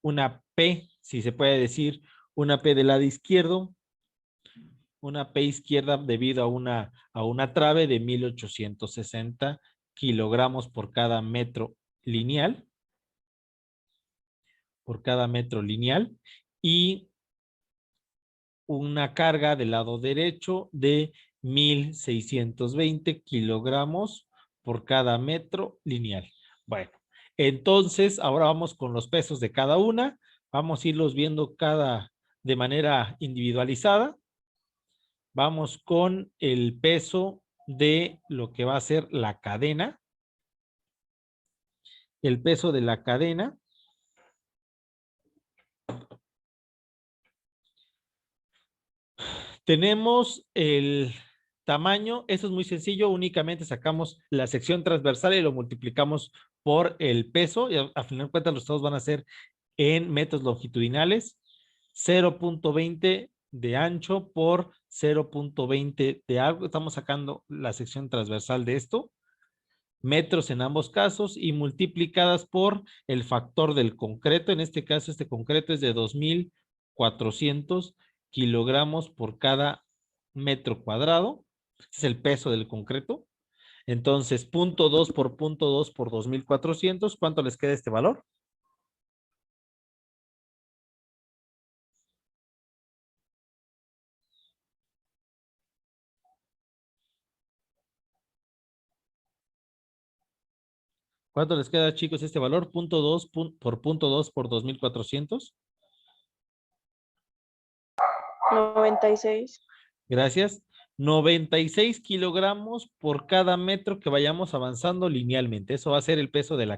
una P, si se puede decir, una P del lado izquierdo, una P izquierda debido a una trave de 1,860 kilogramos por cada metro lineal. Y una carga del lado derecho de 1,620 kilogramos por cada metro lineal. Bueno, entonces ahora vamos con los pesos de cada una. Vamos a irlos viendo de manera individualizada. Vamos con el peso de lo que va a ser la cadena. El peso de la cadena. Tenemos el tamaño, eso es muy sencillo, únicamente sacamos la sección transversal y lo multiplicamos por el peso, y a final de cuentas los estados van a ser en metros longitudinales, 0.20 de ancho por 0.20 de algo. Estamos sacando la sección transversal de esto, metros en ambos casos, y multiplicadas por el factor del concreto. En este caso, este concreto es de 2,400 kilogramos por cada metro cuadrado. Ese es el peso del concreto. Entonces, 0.2 por 0.2 por 2,400. ¿Cuánto les queda este valor? ¿Cuánto les queda, chicos, este valor? 0.2 por 0.2 por 2,400. 96. Gracias. 96 kilogramos por cada metro que vayamos avanzando linealmente. Eso va a ser el peso de la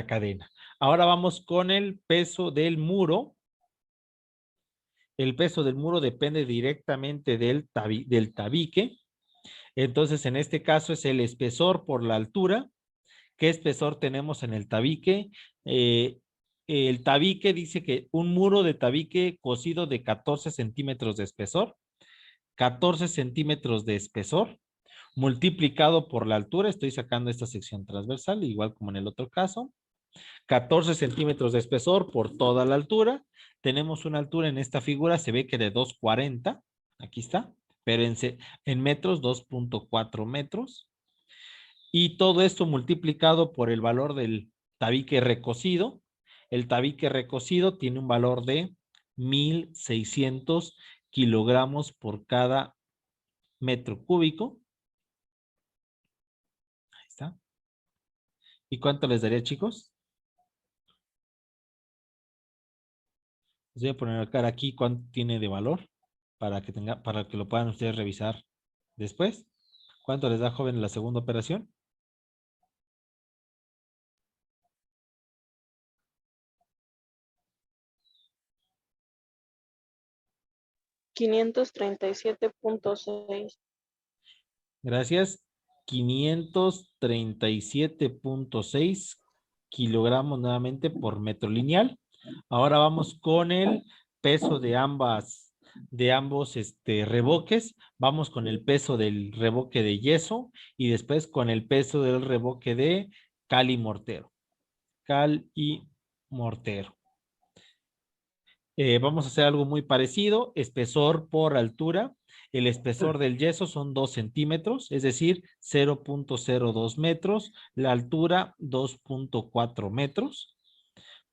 cadena. Ahora vamos con el peso del muro. El peso del muro depende directamente del tabique. Entonces, en este caso es el espesor por la altura. ¿Qué espesor tenemos en el tabique? El tabique dice que un muro de tabique cosido de 14 centímetros de espesor, 14 centímetros de espesor, multiplicado por la altura. Estoy sacando esta sección transversal, igual como en el otro caso. 14 centímetros de espesor por toda la altura. Tenemos una altura en esta figura, se ve que de 2,40. Aquí está. pero en metros 2.4 metros. Y todo esto multiplicado por el valor del tabique recocido. El tabique recocido tiene un valor de 1,600 kilogramos por cada metro cúbico. Ahí está. ¿Y cuánto les daría, chicos? Les voy a poner acá aquí cuánto tiene de valor para que lo puedan ustedes revisar después. ¿Cuánto les da, joven, la segunda operación? $537.6. Gracias. 537.6 kilogramos nuevamente por metro lineal. Ahora vamos con el peso de ambos reboques. Vamos con el peso del reboque de yeso y después con el peso del reboque de cal y mortero. Cal y mortero. Vamos a hacer algo muy parecido, espesor por altura. El espesor del yeso son 2 centímetros, es decir, 0.02 metros. La altura, 2.4 metros.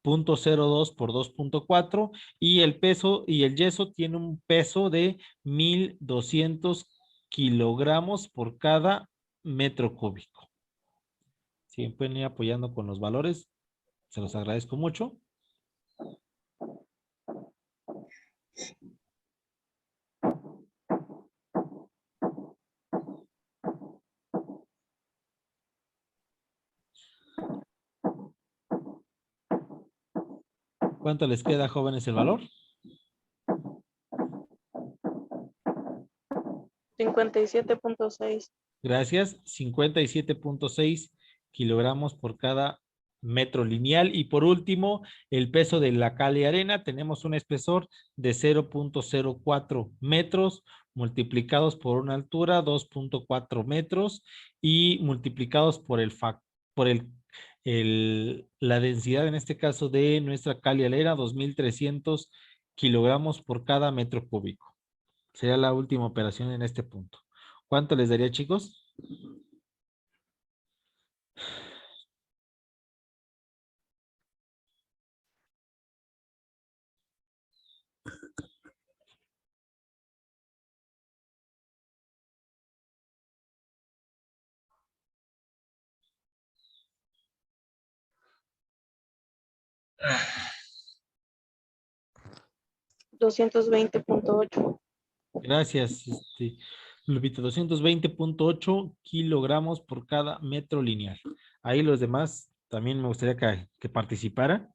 0.02 por 2.4. Y el peso, y el yeso tiene un peso de 1,200 kilogramos por cada metro cúbico. Si pueden ir apoyando con los valores, se los agradezco mucho. ¿Cuánto les queda, jóvenes, el valor? 57.6. Gracias. 57.6 kilogramos por cada metro lineal. Y por último, el peso de la cal y arena. Tenemos un espesor de 0.04 metros multiplicados por una altura, 2.4 metros, y multiplicados por la densidad, en este caso, de nuestra cal y arena, 2,300 kilogramos por cada metro cúbico. Sería la última operación en este punto. ¿Cuánto les daría, chicos? Ah, 220.8. Gracias, Lupita, 220.8 kilogramos por cada metro lineal. Ahí los demás también me gustaría que participaran.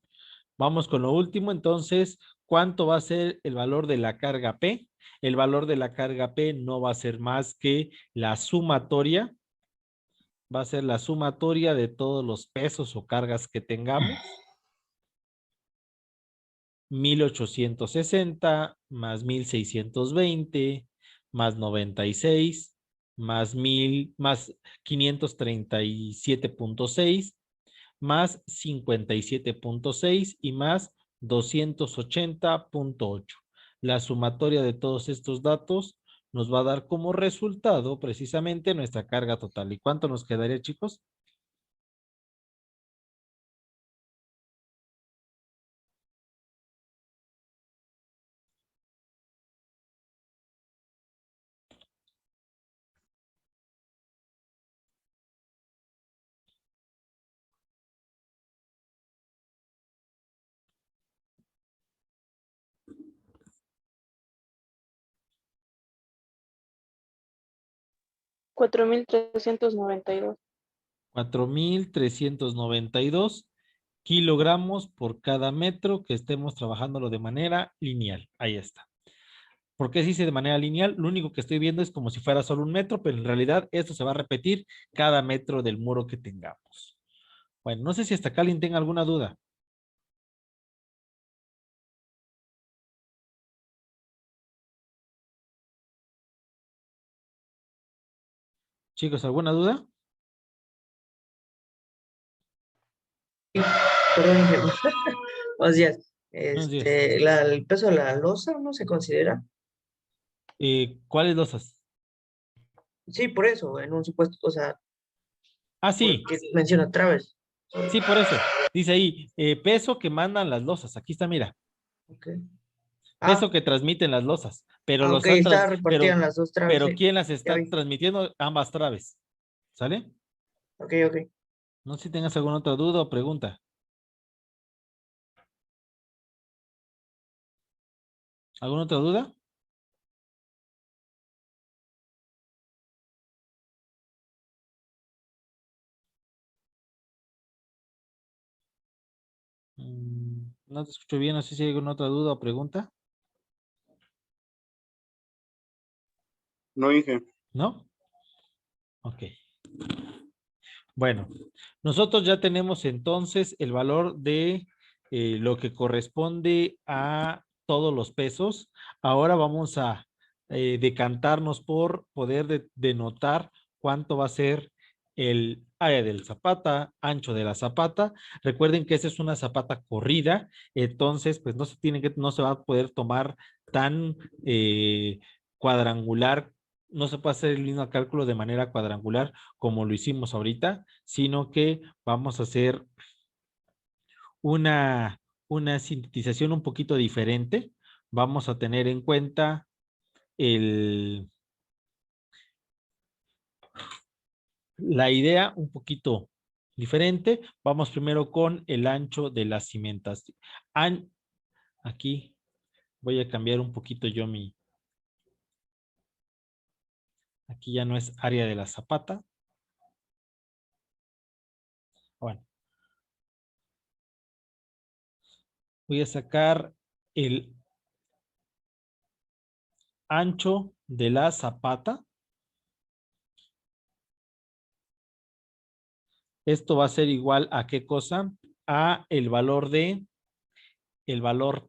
Vamos con lo último, entonces, ¿cuánto va a ser el valor de la carga P? El valor de la carga P no va a ser más que la sumatoria, va a ser la sumatoria de todos los pesos o cargas que tengamos. 1,860 más 1,620 más 96 más 537.6 más 57.6 y más 280.8. La sumatoria de todos estos datos nos va a dar como resultado precisamente nuestra carga total. ¿Y cuánto nos quedaría, chicos? $4,392. 4,392 kilogramos por cada metro que estemos trabajándolo de manera lineal. Ahí está. ¿Por qué se dice de manera lineal? Lo único que estoy viendo es como si fuera solo un metro, pero en realidad esto se va a repetir cada metro del muro que tengamos. Bueno, no sé si hasta acá alguien tenga alguna duda. Chicos, ¿alguna duda? Perdón, jefe. Buenos días. Buenos días. El peso de la losa no se considera. ¿Cuáles losas? Sí, por eso, en un supuesto, o sea, Ah, sí, porque menciona Traves. sí, por eso. Dice ahí, peso que mandan las losas. Aquí está, mira. Ok. Peso Ah, que transmiten las losas. Pero ok, los está repartida en las dos Traves, pero sí. ¿quién las Ya está vi. transmitiendo? Ambas traves. ¿Sale? Ok, ok. No sé si tengas alguna otra duda o pregunta. ¿Alguna otra duda? No te escucho bien, no sé si hay alguna otra duda o pregunta. No dije. ¿No? Ok. Bueno, nosotros ya tenemos entonces el valor de lo que corresponde a todos los pesos. Ahora vamos a decantarnos por poder denotar cuánto va a ser el área del zapata, ancho de la zapata. Recuerden que esa es una zapata corrida, entonces pues no se va a poder tomar tan cuadrangular, no se puede hacer el mismo cálculo de manera cuadrangular como lo hicimos ahorita, sino que vamos a hacer una, una sintetización un poquito diferente. Vamos a tener en cuenta la idea un poquito diferente. Vamos primero con el ancho de las cimentas. Aquí voy a cambiar un poquito yo aquí ya no es área de la zapata. Bueno, voy a sacar el ancho de la zapata. Esto va a ser igual a qué cosa? A el valor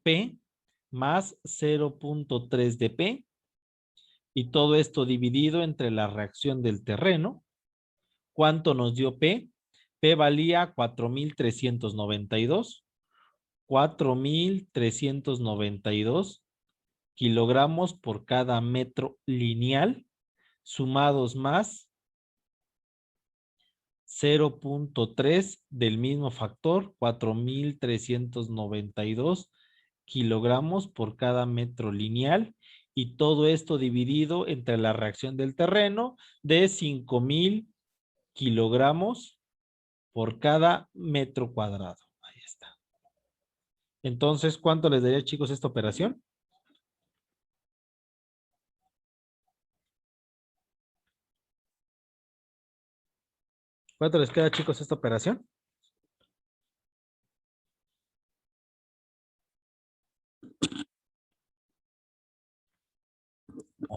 P más 0.3 de P y todo esto dividido entre la reacción del terreno. ¿Cuánto nos dio P? P valía 4,392. 4,392 kilogramos por cada metro lineal, sumados más 0.3 del mismo factor, 4,392 kilogramos por cada metro lineal, y todo esto dividido entre la reacción del terreno de 5,000 kilogramos por cada metro cuadrado. Ahí está. Entonces, ¿cuánto les daría, chicos, esta operación? ¿Cuánto les queda, chicos, esta operación?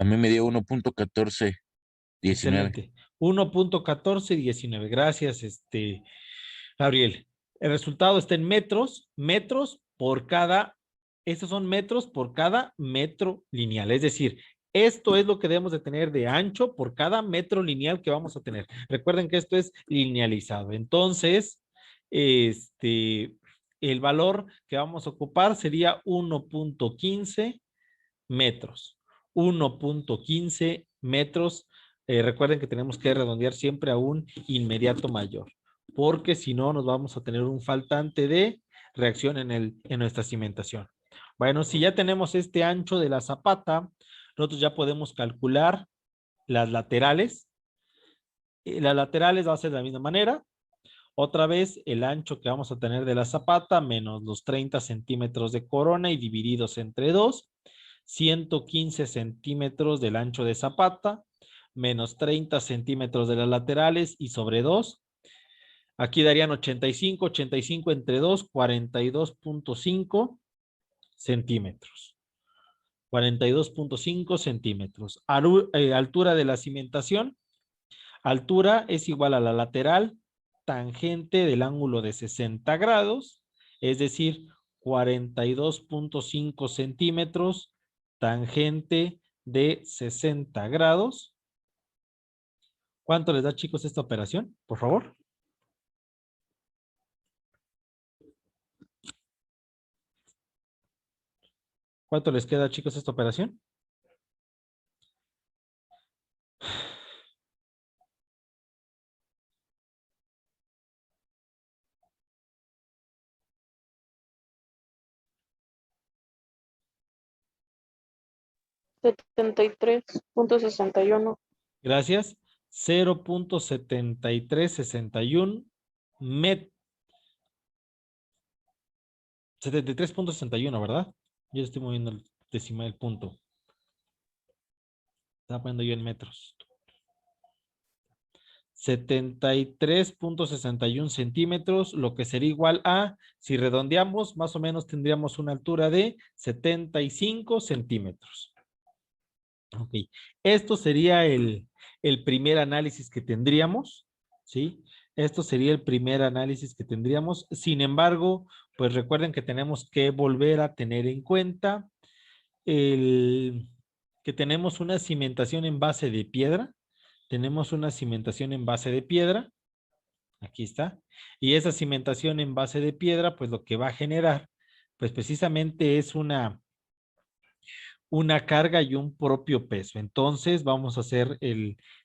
A mí me dio 1.1419. Excelente. 1.1419. Gracias, Gabriel. El resultado está en metros por cada, estos son metros por cada metro lineal. Es decir, esto es lo que debemos de tener de ancho por cada metro lineal que vamos a tener. Recuerden que esto es linealizado. Entonces, el valor que vamos a ocupar sería 1.15 metros. 1.15 metros. Recuerden que tenemos que redondear siempre a un inmediato mayor, porque si no nos vamos a tener un faltante de reacción en nuestra cimentación. Bueno, si ya tenemos este ancho de la zapata, nosotros ya podemos calcular las laterales. Las laterales va a ser de la misma manera. Otra vez el ancho que vamos a tener de la zapata menos los 30 centímetros de corona y divididos entre 2. 115 centímetros del ancho de zapata, menos 30 centímetros de las laterales y sobre 2. Aquí darían 85 entre 2, 42.5 centímetros. 42.5 centímetros. Altura de la cimentación. Altura es igual a la lateral tangente del ángulo de 60 grados, es decir, 42.5 centímetros tangente de 60 grados. ¿Cuánto les da, chicos, esta operación? Por favor. ¿Cuánto les queda, chicos, esta operación? 73.61. Gracias. 0.7361 met. 73.61, ¿verdad? Yo estoy moviendo el decimal del punto. Estaba poniendo yo en metros. 73.61 centímetros, lo que sería igual a, si redondeamos, más o menos tendríamos una altura de 75 centímetros. Ok, esto sería el primer análisis que tendríamos, ¿sí? Esto sería el primer análisis que tendríamos. Sin embargo, pues recuerden que tenemos que volver a tener en cuenta que tenemos una cimentación en base de piedra. Tenemos una cimentación en base de piedra. Aquí está. Y esa cimentación en base de piedra, pues lo que va a generar, pues precisamente es una carga y un propio peso. Entonces vamos a hacer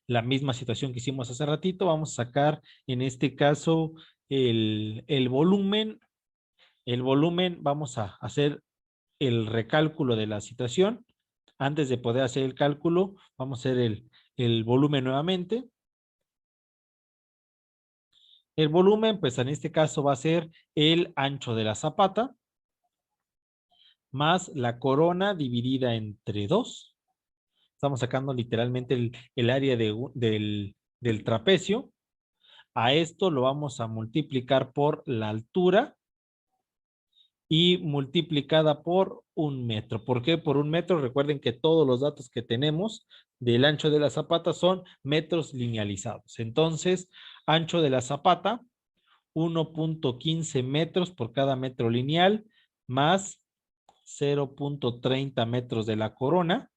la misma situación que hicimos hace ratito. Vamos a sacar en este caso el volumen. El volumen, vamos a hacer el recálculo de la situación. Antes de poder hacer el cálculo, vamos a hacer el volumen nuevamente. El volumen, pues en este caso va a ser el ancho de la zapata más la corona dividida entre 2. Estamos sacando literalmente el área del trapecio. A esto lo vamos a multiplicar por la altura y multiplicada por 1 metro. ¿Por qué por 1 metro? Recuerden que todos los datos que tenemos del ancho de la zapata son metros linealizados. Entonces, ancho de la zapata, 1.15 metros por cada metro lineal, más 0.30 metros de la corona.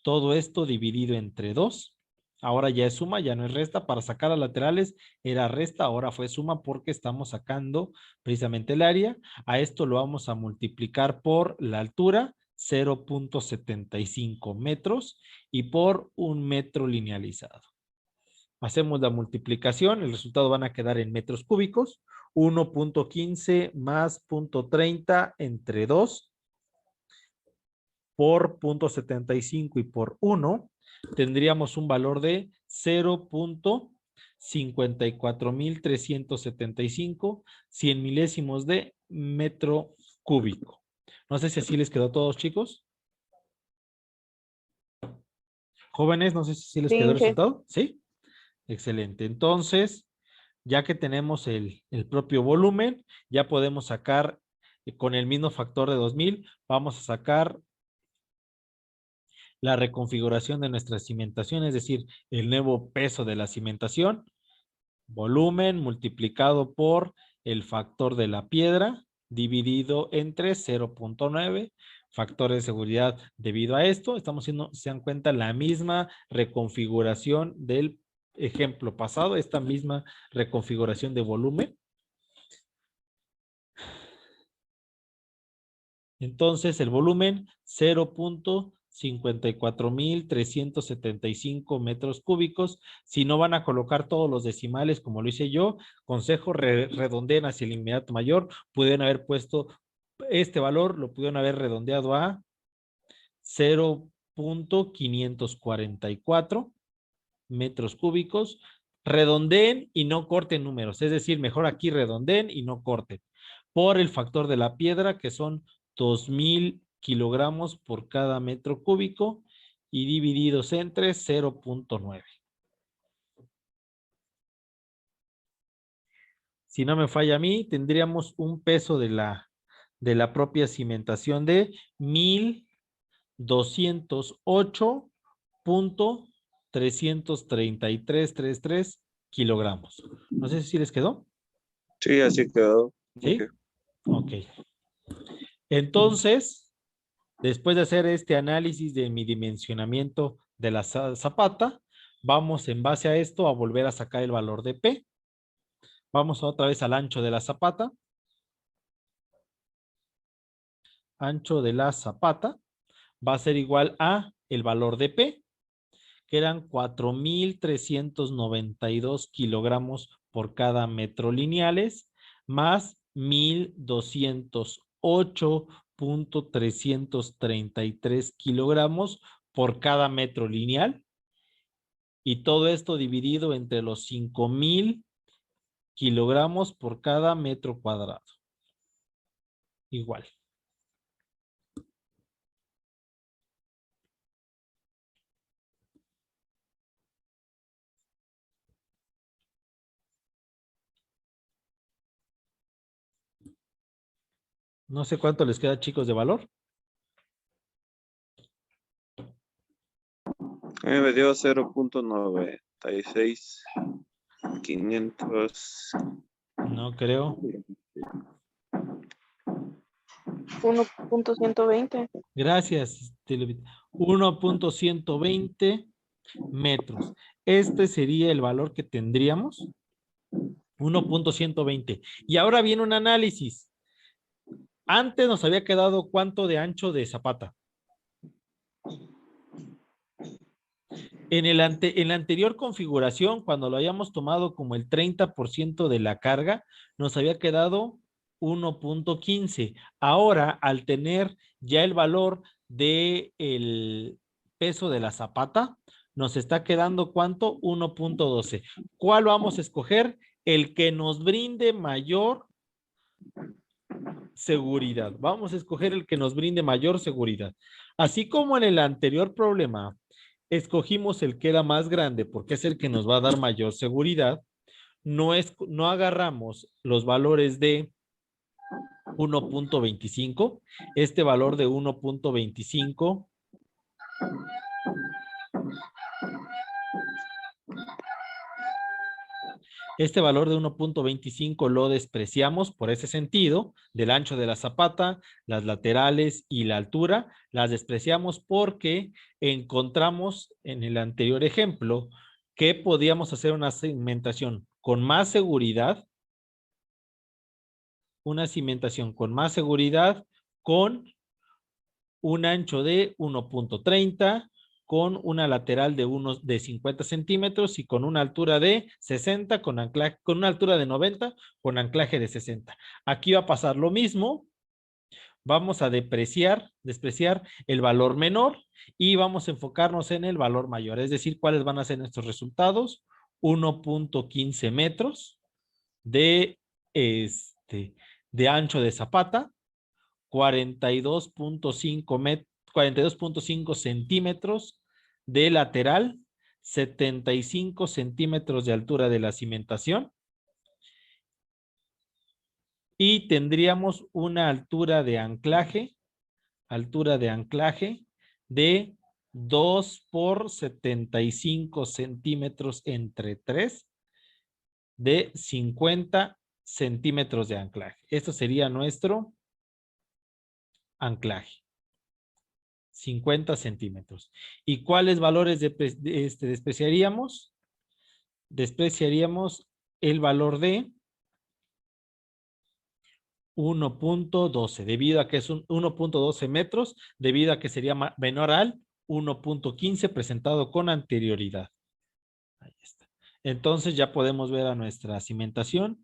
Todo esto dividido entre 2. Ahora ya es suma, ya no es resta. Para sacar a laterales era resta, ahora fue suma porque estamos sacando precisamente el área. A esto lo vamos a multiplicar por la altura, 0.75 metros, y por 1 metro linealizado. Hacemos la multiplicación, el resultado van a quedar en metros cúbicos. 1.15 más 0.30 entre 2 por 0.75 y por 1, tendríamos un valor de 0.54.375, 100 milésimos de metro cúbico. No sé si así les quedó a todos, chicos. Jóvenes, no sé si así les quedó el resultado. ¿Sí? Excelente. Entonces, ya que tenemos el propio volumen, ya podemos sacar con el mismo factor de 2000, vamos a sacar la reconfiguración de nuestra cimentación, es decir, el nuevo peso de la cimentación, volumen multiplicado por el factor de la piedra, dividido entre 0.9, factor de seguridad debido a esto. Estamos haciendo, se dan cuenta, la misma reconfiguración del ejemplo pasado, esta misma reconfiguración de volumen. Entonces, el volumen 0.54.375 metros cúbicos. Si no van a colocar todos los decimales como lo hice yo, consejo, redondeen hacia el inmediato mayor. Pudieron haber puesto este valor, lo pudieron haber redondeado a 0.544 metros cúbicos. Redondeen y no corten números, es decir, mejor aquí redondeen y no corten. Por el factor de la piedra, que son 2000 kilogramos por cada metro cúbico y divididos entre 0.9. Si no me falla a mí, tendríamos un peso de la propia cimentación de 1208.333 kilogramos. No sé si les quedó. Sí, así quedó. ¿Sí? Ok. Entonces, después de hacer este análisis de mi dimensionamiento de la zapata, vamos en base a esto a volver a sacar el valor de P. Vamos otra vez al ancho de la zapata. Ancho de la zapata va a ser igual a el valor de P, que eran 4.392 kilogramos por cada metro lineales, más 1.208 333 kilogramos por cada metro lineal. Y todo esto dividido entre los 5,000 kilogramos por cada metro cuadrado. Igual. No sé cuánto les queda, chicos, de valor. A mí me dio 0.96500. No creo. 1.120. Gracias, Televit. 1.120 metros. Este sería el valor que tendríamos. 1.120. Y ahora viene un análisis. Antes nos había quedado cuánto de ancho de zapata. En la anterior configuración, cuando lo habíamos tomado como el 30% de la carga, nos había quedado 1.15. Ahora, al tener ya el valor del peso de la zapata, nos está quedando ¿cuánto? 1.12. ¿Cuál vamos a escoger? El que nos brinde mayor seguridad. Vamos a escoger el que nos brinde mayor seguridad. Así como en el anterior problema, escogimos el que era más grande porque es el que nos va a dar mayor seguridad. No agarramos los valores de 1.25. Este valor de 1.25 este valor de 1.25 lo despreciamos por ese sentido, del ancho de la zapata, las laterales y la altura, las despreciamos porque encontramos en el anterior ejemplo que podíamos hacer una cimentación con más seguridad, con un ancho de 1.30, con una lateral de 50 centímetros y con una altura de 60, con una altura de 90, con anclaje de 60. Aquí va a pasar lo mismo. Vamos a despreciar el valor menor y vamos a enfocarnos en el valor mayor. Es decir, ¿cuáles van a ser nuestros resultados? 1.15 metros de ancho de zapata, 42.5 centímetros de lateral, 75 centímetros de altura de la cimentación y tendríamos una altura de anclaje de 2 por 75 centímetros entre 3 de 50 centímetros de anclaje. Esto sería nuestro anclaje. 50 centímetros. ¿Y cuáles valores despreciaríamos? Despreciaríamos el valor de 1.12, debido a que es 1.12 metros, debido a que sería menor al 1.15 presentado con anterioridad. Ahí está. Entonces ya podemos ver a nuestra cimentación.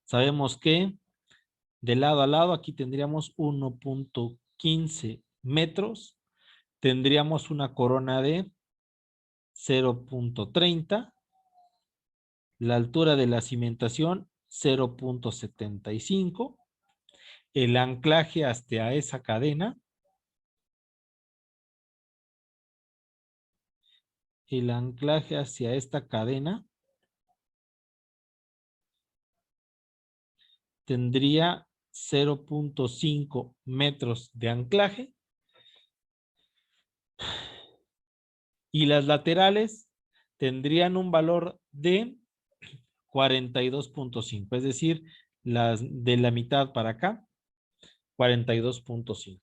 Sabemos que de lado a lado aquí tendríamos 1.15 metros. Tendríamos una corona de 0.30. La altura de la cimentación 0.75. El anclaje hasta esa cadena. El anclaje hacia esta cadena tendría 0.5 metros de anclaje. Y las laterales tendrían un valor de 42.5, es decir, las de la mitad para acá, 42.5.